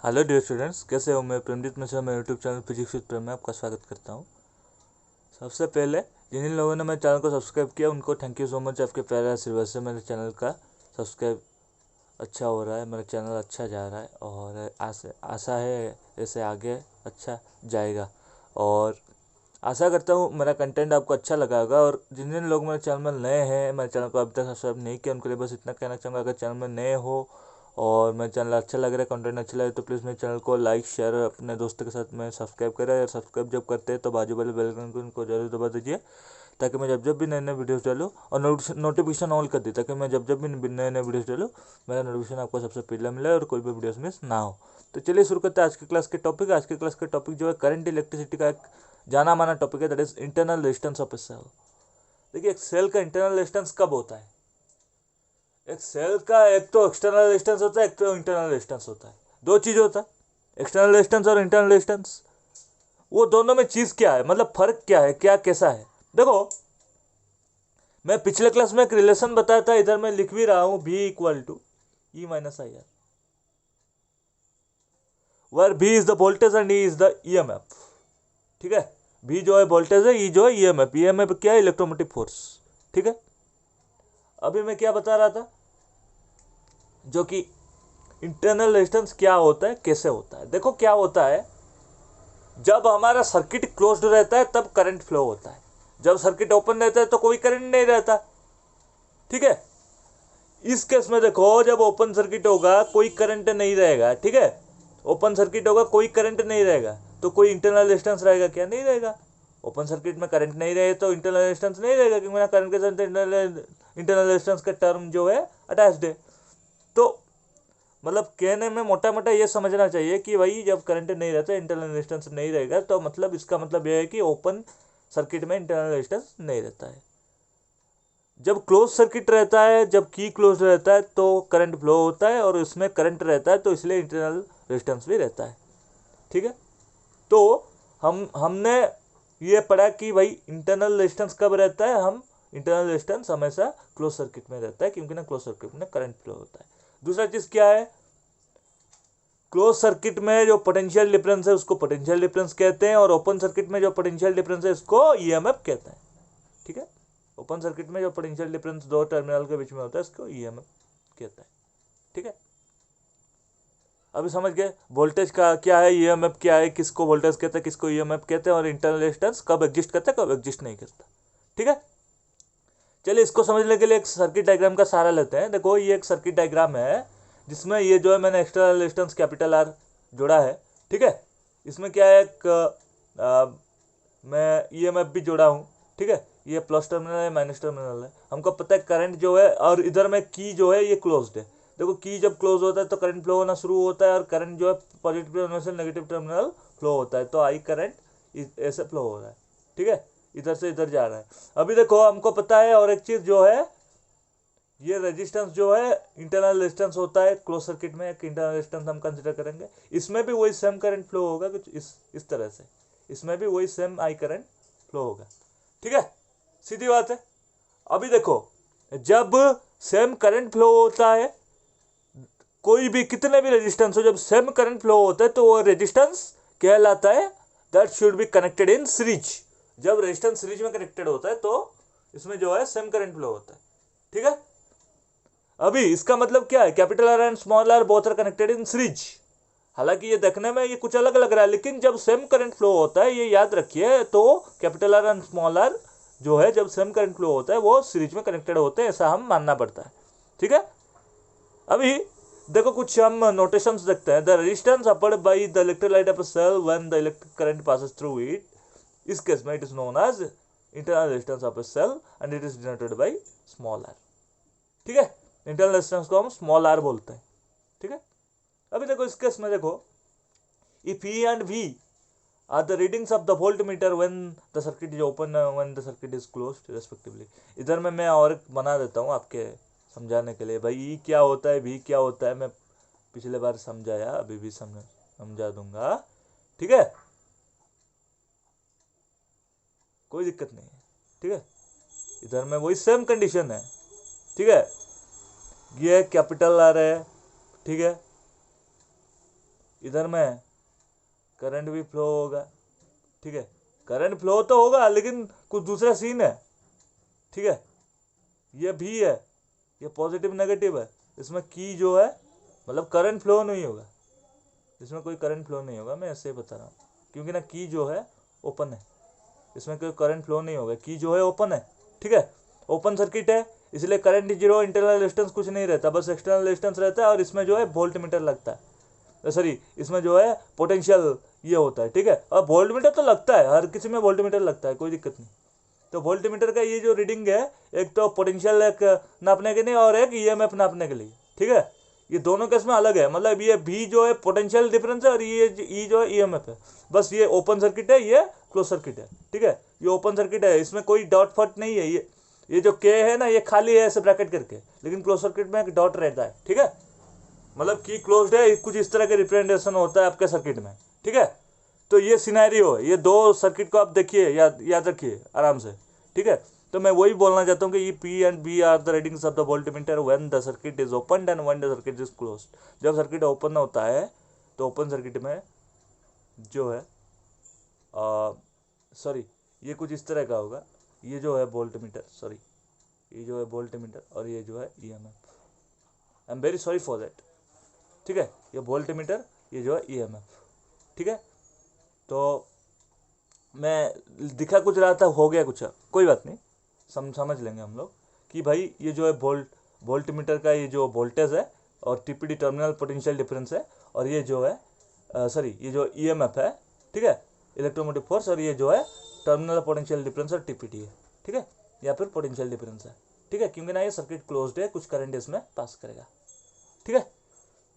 Hello dear students, कैसे हो? मैं प्रेमजीत मिश्रा, मेरे यूट्यूब चैनल फिजिक्स विद प्रेम में आपका स्वागत करता हूँ। सबसे पहले जिन जिन लोगों ने मेरे चैनल को सब्सक्राइब किया उनको थैंक यू सो मच। आपके प्यारे आशीर्वाद से मेरे चैनल का सब्सक्राइब अच्छा हो रहा है, मेरा चैनल अच्छा जा रहा है और आशा है ऐसे आगे अच्छा जाएगा। और आशा करता हूँ मेरा कंटेंट आपको अच्छा लगा होगा। और जिन जिन लोग मेरे चैनल में नए हैं, मेरे चैनल को अभी तक सब्सक्राइब नहीं किया, उनके लिए बस इतना कहना चाहूँगा, अगर चैनल में नए हो और मेरा चैनल अच्छा लग रहा है, कंटेंट अच्छा लगे तो प्लीज़ मेरे चैनल को लाइक शेयर अपने दोस्तों के साथ में सब्सक्राइब करें। और सब्सक्राइब जब करते हैं तो बाजू वाले बेल आइकन को जरूर दबा दीजिए, ताकि मैं जब जब भी नए नए वीडियोस डालूँ, और नोटिफिकेशन ऑन कर दी, ताकि मैं जब जब भी नए नए वीडियोस डालूँ मेरा नोटिफिकेशन आपको सबसे पहले मिले और कोई भी वीडियोस मिस ना हो। तो चलिए शुरू करते हैं आज की क्लास के टॉपिक। आज की क्लास का टॉपिक जो है करंट इलेक्ट्रिसिटी का एक जाना माना टॉपिक है, that is internal resistance of a cell. देखिए, एक सेल का इंटरनल रेजिस्टेंस कब होता है? एक सेल का एक तो एक्सटर्नल रेजिस्टेंस होता है, एक तो इंटरनल रेजिस्टेंस होता है। दो चीज होता है, एक्सटर्नल रेजिस्टेंस और इंटरनल रेजिस्टेंस। वो दोनों में चीज क्या है, मतलब फर्क क्या है, क्या कैसा है? देखो, मैं पिछले क्लास में एक रिलेशन बताया था, इधर मैं लिख भी रहा हूं, V equal to E minus I R, where V is the voltage and E is the EMF. ठीक है, भी जो है वोल्टेज है, ई जो है ईएमएफ। ईएमएफ क्या है? Electromotive force. ठीक है, अभी मैं क्या बता रहा था, जो कि इंटरनल रेजिस्टेंस क्या होता है, कैसे होता है। देखो क्या होता है, जब हमारा सर्किट क्लोज्ड रहता है तब करंट फ्लो होता है, जब सर्किट ओपन रहता है तो कोई करंट नहीं रहता। ठीक है, इस केस में देखो, जब ओपन सर्किट होगा कोई करंट नहीं रहेगा। ठीक है, ओपन सर्किट होगा कोई करंट नहीं रहेगा, तो कोई इंटरनल रेजिस्टेंस रहेगा क्या? नहीं रहेगा। ओपन सर्किट में करंट नहीं रहे तो इंटरनल रेजिस्टेंस नहीं रहेगा, क्योंकि मेरा करंट के साथ इंटरनल रेजिस्टेंस का टर्म जो है अटैच्ड है। तो मतलब कहने में मोटा मोटा ये समझना चाहिए कि भाई जब करंट नहीं रहता, इंटरनल रेजिस्टेंस नहीं रहेगा, तो मतलब इसका मतलब यह है कि ओपन सर्किट में इंटरनल रेजिस्टेंस नहीं रहता है। जब क्लोज सर्किट रहता है, जब की क्लोज रहता है तो करंट फ्लो होता है, और इसमें करंट रहता है तो इसलिए इंटरनल रेजिस्टेंस भी रहता है। ठीक है, तो हमने ये पढ़ा कि भाई इंटरनल रेजिस्टेंस कब रहता है, हम इंटरनल रेजिस्टेंस हमेशा क्लोज सर्किट में रहता है, क्योंकि ना क्लोज सर्किट में करंट फ्लो होता है। दूसरा चीज क्या है, क्लोज सर्किट में जो पोटेंशियल डिफरेंस है उसको पोटेंशियल डिफरेंस कहते हैं, और ओपन सर्किट में जो पोटेंशियल डिफरेंस है उसको ईएमएफ कहते हैं। ठीक है, ओपन सर्किट में जो पोटेंशियल डिफरेंस दो टर्मिनल के बीच में होता है उसको ईएमएफ कहता है। ठीक है, अभी समझ गए वोल्टेज का क्या है, ईएमएफ क्या है, किसको वोल्टेज कहते हैं, किसको ईएमएफ कहते हैं, और इंटरनल रेजिस्टेंस कब एग्जिस्ट करता है, कब एग्जिस्ट नहीं करता। ठीक है, चलिए इसको समझने के लिए एक सर्किट डायग्राम का सहारा लेते हैं। देखो, ये एक सर्किट डायग्राम है जिसमें ये जो है मैंने एक्सटर्नल रेजिस्टेंस कैपिटल आर जोड़ा है। ठीक है, इसमें क्या है, एक मैं ईएमएफ भी जोड़ा हूँ। ठीक है, ये प्लस टर्मिनल है, माइनस टर्मिनल है। हमको पता है करंट जो है, और इधर में की जो है ये क्लोज्ड है। देखो, की जब क्लोज होता है तो करंट फ्लो होना शुरू होता है, और करंट जो है पॉजिटिव टर्मिनल से नेगेटिव टर्मिनल फ्लो होता है, तो आई करंट ऐसे फ्लो हो रहा है। ठीक है, इधर से इधर जा रहा है। अभी देखो, हमको पता है और एक चीज जो है, ये रेजिस्टेंस जो है इंटरनल रेजिस्टेंस होता है क्लोज सर्किट में, एक इंटरनल रेजिस्टेंस हम कंसिडर करेंगे। इसमें भी वही सेम करंट फ्लो होगा कुछ इस तरह से, इसमें भी वही सेम आई करंट फ्लो होगा। ठीक है, सीधी बात है। अभी देखो, जब सेम करंट फ्लो होता है, कोई भी कितने भी रेजिस्टेंस हो, जब सेम करंट फ्लो होता है तो वो रेजिस्टेंस कहलाता है that should be connected in series. जब रेजिस्टेंस सीरीज में कनेक्टेड होता है तो इसमें जो है सेम करंट फ्लो होता है। ठीक है, अभी इसका मतलब क्या है, capital R and small R both are connected in series. हालांकि ये देखने में ये कुछ अलग लग रहा है, लेकिन जब सेम करंट फ्लो होता है, ये याद रखिए, तो capital R and small R जो है, जब सेम करंट फ्लो होता है वो सीरीज में कनेक्टेड होते हैं, ऐसा हम मानना पड़ता है। ठीक है, अभी देखो कुछ हम नोटेशंस देखते हैं। The resistance applied by the electrolyte of a cell when the electric current passes through it, इस केस में it is known as internal resistance of a cell and it is denoted by small R. ठीक है, internal resistance को हम small are बोलते हैं। ठीक है, अभी देखो इस केस में देखो, if E and V are the readings of the voltmeter when the circuit is open when the circuit is closed respectively. इधर में मैं और बना देता हूँ आपके समझाने के लिए। भाई ई क्या होता है, वी क्या होता है, मैं पिछले बार समझाया, अभी भी समझा दूंगा। ठीक है, कोई दिक्कत नहीं है। ठीक है, इधर में वही सेम कंडीशन है। ठीक है, ये कैपिटल आर है। ठीक है, इधर में करंट भी फ्लो होगा, ठीक है, करंट फ्लो तो होगा लेकिन कुछ दूसरा सीन है, ठीक है। ये भी है, ये पॉजिटिव नेगेटिव है, इसमें की जो है मतलब करंट फ्लो नहीं होगा, इसमें कोई करंट फ्लो नहीं होगा, मैं ऐसे बता रहा हूँ, क्योंकि ना की जो है ओपन है, इसमें कोई करंट फ्लो नहीं होगा, की जो है ओपन है, ठीक है, ओपन सर्किट है, इसलिए करंट जीरो, इंटरनल रेजिस्टेंस कुछ नहीं रहता, बस एक्सटर्नल रेजिस्टेंस रहता है, और इसमें जो है वोल्ट मीटर लगता है, सॉरी इसमें जो है पोटेंशियल ये होता है, ठीक है। और वोल्ट मीटर तो लगता है, हर किसी में वोल्ट मीटर लगता है, कोई दिक्कत नहीं। तो वोल्ट मीटर का ये जो रीडिंग है, एक तो पोटेंशियल एक नापने के लिए और एक ईएमएफ नापने के लिए, ठीक है। ये दोनों केस में अलग है, मतलब ये भी जो है पोटेंशियल डिफरेंस है और ये ई जो है ईएमएफ है, बस ये ओपन सर्किट है, ये क्लोज सर्किट है, ठीक है। ये ओपन सर्किट है, इसमें कोई डॉट फट नहीं है, ये जो के है ना ये खाली है ऐसे ब्रैकेट करके, लेकिन क्लोज सर्किट में एक डॉट रहता है, ठीक है, मतलब की क्लोज्ड है, कुछ इस तरह के रिप्रेजेंटेशन होता है आपके सर्किट में, ठीक है। तो ये सिनेरियो है, ये दो सर्किट को आप देखिए, याद रखिए आराम से, ठीक है। तो मैं वही बोलना चाहता हूँ कि ये P and B are the readings of the voltmeter when the circuit is open and when the circuit is closed. जब सर्किट ओपन होता है तो ओपन सर्किट में जो है सॉरी ये कुछ इस तरह का होगा, ये जो है वोल्टमीटर, सॉरी ये जो है वोल्टमीटर और ये जो है EMF, I am very sorry for that, ठीक है। ये वोल्टमीटर, ये जो है ईएमएफ, ठीक है। तो मैं दिखा कुछ रहा था, हो गया कुछ, कोई बात नहीं, समझ लेंगे हम लोग कि भाई ये जो है वोल्टमीटर का ये जो वोल्टेज है और टीपीडी टर्मिनल पोटेंशियल डिफरेंस है, और ये जो है सॉरी ये जो ईएमएफ है, ठीक है, इलेक्ट्रोमोटिव फोर्स, और ये जो है टर्मिनल पोटेंशियल डिफरेंस और टीपीडी है, ठीक है, या फिर पोटेंशियल डिफरेंस है, ठीक है, क्योंकि ना ये सर्किट क्लोज्ड है, कुछ करंट इसमें पास करेगा, ठीक है।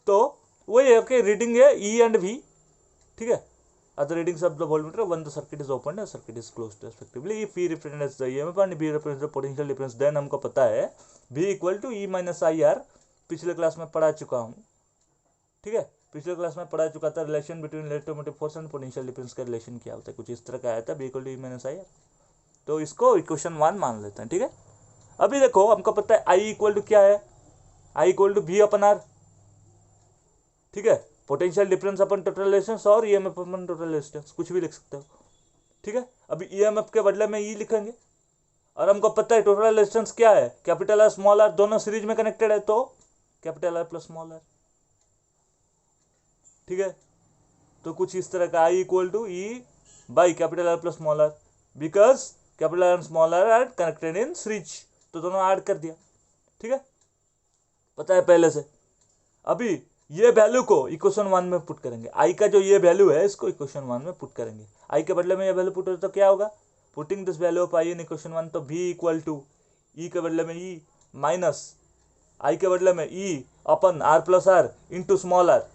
तो वही है कि रीडिंग है ई एंड वी, ठीक है, other readings of the voltmeter when the circuit is opened and circuit is closed respectively. If E represents the EMF and B represents the potential difference, then हमको पता है V equal to E minus IR, पिछले class में पढ़ा चुका हूँ, ठीक है, पिछले क्लास में पढ़ा चुका था, relation between electromotive force and potential difference का रिलेशन क्या होता है, कुछ इस तरह का आया था, B equal to E minus IR। तो इसको इक्वेशन 1 मान लेते हैं, ठीक है। अभी देखो हमको पता है I इक्वल टू क्या है, I equal to V upon R, ठीक है, potential difference upon total resistance और ईएमएफ अपन टोटल रेजिस्टेंस, कुछ भी लिख सकते हो, ठीक है। अभी ईएमएफ के बदले में ई लिखेंगे, और हमको पता है टोटल रेजिस्टेंस क्या है, कैपिटल आर स्मॉल आर दोनों सीरीज में कनेक्टेड है, तो capital R plus small R, ठीक है। तो कुछ इस तरह का I equal to E by capital R plus small R, because capital R small R connected in series, तो दोनों ऐड कर दिया, ठीक है, पता है पहले से। अभी ये वैल्यू को इक्वेशन 1 में पुट करेंगे, आई का जो ये वैल्यू है इसको इक्वेशन 1 में पुट करेंगे, आई के बदले में ये वैल्यू पुट हो तो क्या होगा, putting this value of I in equation 1, तो भी इक्वल टू ई के बदले में ई माइनस आई के बदले में E upon R plus R into small R,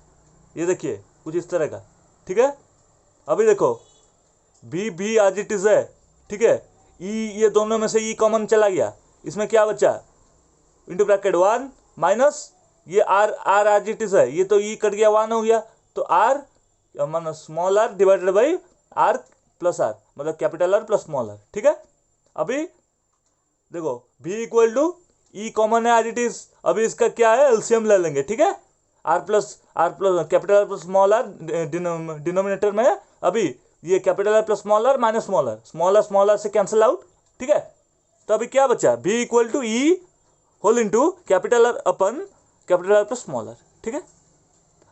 ये देखिए कुछ इस तरह का, ठीक है। अभी देखो भी आज इट इज है, ठीक है, ई ये दोनों में से ई कॉमन चला गया, इसमें क्या बचा, इंटू ब्रैकेट 1 माइनस ये आर आज इट इज है, ये तो ई कट गया 1 हो गया, तो आर माना small R divided by R plus R, मतलब capital R plus small R, ठीक है। अभी देखो भी इक्वल टू ई कॉमन है आज इट इज, अभी इसका क्या है एलसीएम ले लेंगे, ठीक है, R plus capital R plus small R denominator में, अभी ये capital R plus small R minus small R से कैंसिल आउट, ठीक है। तो अभी क्या बचा, V equal to E whole into capital R upon capital R plus small R, ठीक है।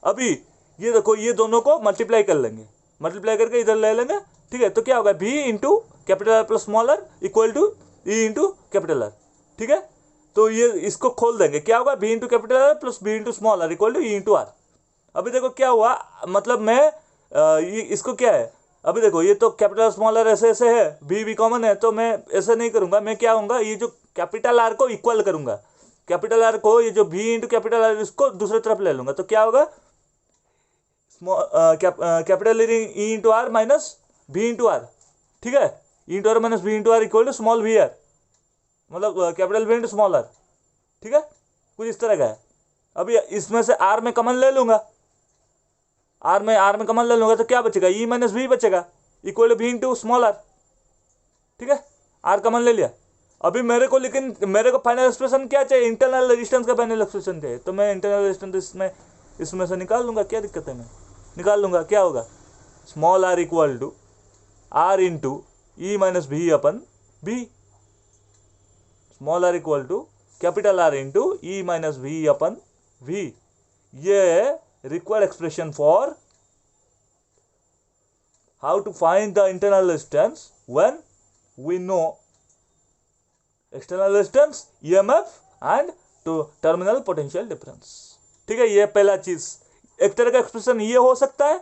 अभी ये देखो ये दोनों को मल्टीप्लाई कर लेंगे, मल्टीप्लाई करके इधर ले लेंगे, ठीक है, तो क्या होगा V into capital R plus small R equal to E into capital R, ठीक है। तो ये इसको खोल देंगे, क्या होगा B into capital R plus B into small R equal to E into R. अभी देखो क्या हुआ, मतलब मैं ये इसको क्या है, अभी देखो ये तो कैपिटल स्मॉल आर ऐसे ऐसे है, भी कॉमन है, तो मैं ऐसे नहीं करूंगा, मैं क्या होऊंगा, ये जो कैपिटल आर को इक्वल करूंगा, कैपिटल आर को ये जो भी इंटू कैपिटल आर इसको दूसरी तरफ ले लूंगा, तो क्या होगा capital E into R minus V into R, ठीक है, E into R minus V into R equal to small V R, मतलब capital V into small R, ठीक है, कुछ इस तरह का है। अभी इसमें से आर में कमन ले लूंगा, आर में कमन ले लूंगा, तो क्या बचेगा ई माइनस वी बचेगा इक्वल टू भी इंटू स्मॉल आर, ठीक है, आर कमन ले लिया। अभी मेरे को फाइनल एक्सप्रेशन क्या चाहिए, इंटरनल रेजिस्टेंस का फाइनल एक्सप्रेशन चाहिए, तो मैं इंटरनल रेजिस्टेंस इसमें से निकाल लूंगा, क्या दिक्कत है मैं, निकाल लूँगा, क्या होगा, small R equal to R into E minus V upon V, small R equal to capital R into E minus V upon V. ये required expression for how to find the internal resistance when we know external resistance, EMF and to terminal potential difference. ठीक है, ये पहला चीज। एक तरह का expression ये हो सकता है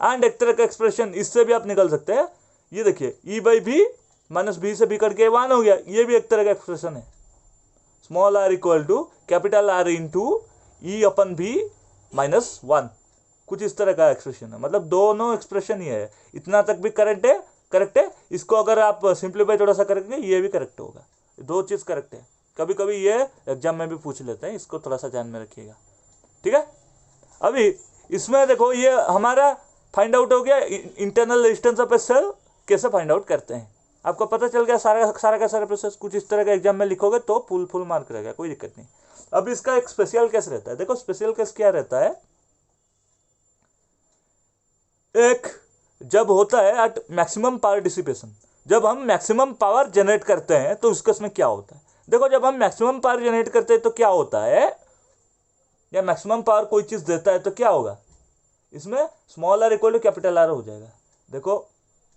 एंड एक तरह का एक्सप्रेशन इससे भी आप निकल सकते हैं। ये देखिए ई बाई भी माइनस बी से बी करके 1 हो गया, ये भी एक तरह का एक्सप्रेशन है। Small R equal to capital R into E upon V minus 1, कुछ इस तरह का एक्सप्रेशन है। मतलब दोनों एक्सप्रेशन ही है, इतना तक भी करेक्ट है, करेक्ट है। इसको अगर आप सिंप्लीफाई थोड़ा सा करेंगे ये भी करेक्ट होगा, दो चीज करेक्ट है। कभी कभी ये एग्जाम में भी पूछ लेते हैं, इसको थोड़ा सा ध्यान में रखिएगा। ठीक है, अभी इसमें देखो ये हमारा फाइंड आउट हो गया internal resistance of a cell कैसे फाइंड आउट करते हैं। आपको पता चल गया सारा का सारा प्रोसेस। कुछ इस तरह का एग्जाम में लिखोगे तो फुल मार्क रहेगा, कोई दिक्कत नहीं। अब इसका एक स्पेशल केस रहता है। देखो स्पेशल केस क्या रहता है, एक जब होता है एट मैक्सिमम पावर डिसिपेशन, जब हम मैक्सिमम पावर जनरेट करते हैं तो उस केस में क्या होता है। देखो जब हम मैक्सिमम पावर जनरेट करते हैं तो क्या होता है, या मैक्सिमम पावर कोई चीज देता है तो क्या होगा, इसमें small R equal to capital R हो जाएगा। देखो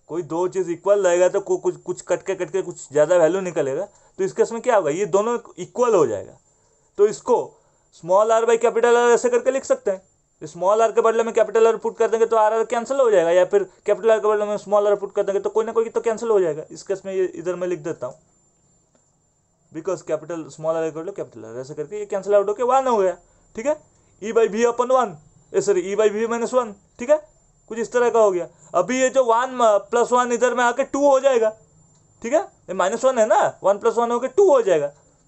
कोई दो चीज इक्वल रहेगा तो कुछ कट के कुछ ज्यादा वैल्यू निकलेगा, तो इस केस में क्या होगा, ये दोनों इक्वल हो जाएगा। तो इसको small R by capital R ऐसे करके लिख सकते हैं। स्मॉल आर के बदले में कैपिटल आर पुट कर देंगे तो आर कैंसिल हो जाएगा, या फिर कैपिटल आर के बदले में स्मॉल आर पुट कर देंगे तो कोई ना कोई तो कैंसिल हो जाएगा। इस केस में ये इधर मैं लिख देता हूँ, because capital small R equal to capital R, ऐसे करके ये कैंसिल आउट होकर 1 हो गया। ठीक है, E by V upon 1, sorry E by V minus 1। ठीक है, कुछ इस तरह का हो गया। अभी ये जो 1 + 1 इधर में आके 2 हो जाएगा। ठीक है, ये -1 है ना, 1 + 1 होकर 2 हो जाएगा।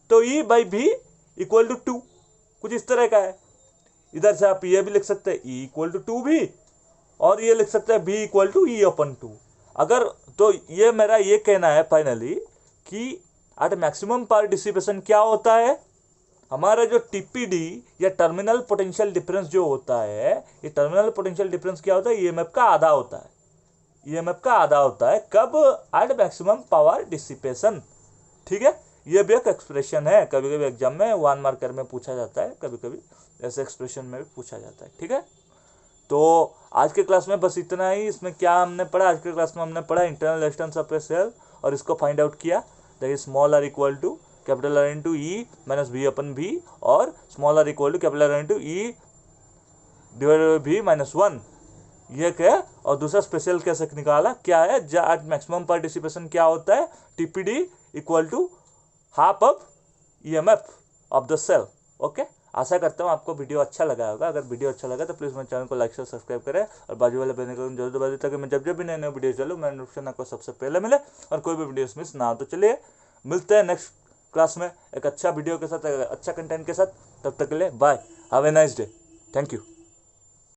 तो ई बाई वी इक्वल टू 2, कुछ इस तरह का है। इधर से आप ये भी लिख सकते हैं ई इक्वल टू 2 भी, और ये लिख सकते हैं बी इक्वल टू ई अपन 2। अगर तो ये मेरा ये कहना है फाइनली कि एट मैक्सिमम पावर डिसिपेशन क्या होता है, हमारा जो टीपीडी या टर्मिनल पोटेंशियल डिफरेंस जो होता है, ये टर्मिनल पोटेंशियल डिफरेंस क्या होता है, ईएमएफ का आधा होता है। ईएमएफ का आधा होता है कब, एट मैक्सिमम पावर डिसिपेशन। ठीक है, ये भी एक एक्सप्रेशन है, कभी कभी एग्जाम में 1 मार्कर में पूछा जाता है, कभी कभी ऐसे एक्सप्रेशन में भी पूछा जाता है। ठीक है, तो आज के क्लास में बस इतना ही। इसमें क्या हमने पढ़ा, आज के क्लास में हमने पढ़ा internal resistance of a cell और इसको फाइंड आउट किया। That is small R equal to capital R into E minus V upon V, और small R equal to capital R into E divided by V minus 1, ये क्या। और दूसरा special कैसे निकाला, क्या है, एट मैक्सिमम पार्टिसिपेशन क्या होता है, TPD equal to half of EMF of the cell. Okay, आशा करता हूँ आपको वीडियो अच्छा लगा होगा। अगर वीडियो अच्छा लगा तो प्लीज़ मेरे चैनल को लाइक से सब्सक्राइब करें और बाजू वाले बेल आइकन जरूर दबा दें, ताकि मैं जब भी नए वीडियो चलूँ मेरा नोटिफिकेशन आपको सबसे पहले मिले और कोई भी वीडियो मिस ना हो। तो चलिए मिलते हैं नेक्स्ट क्लास में एक अच्छा वीडियो के साथ, अच्छा कंटेंट के साथ। तब तक के लिए bye, have a nice day, thank you.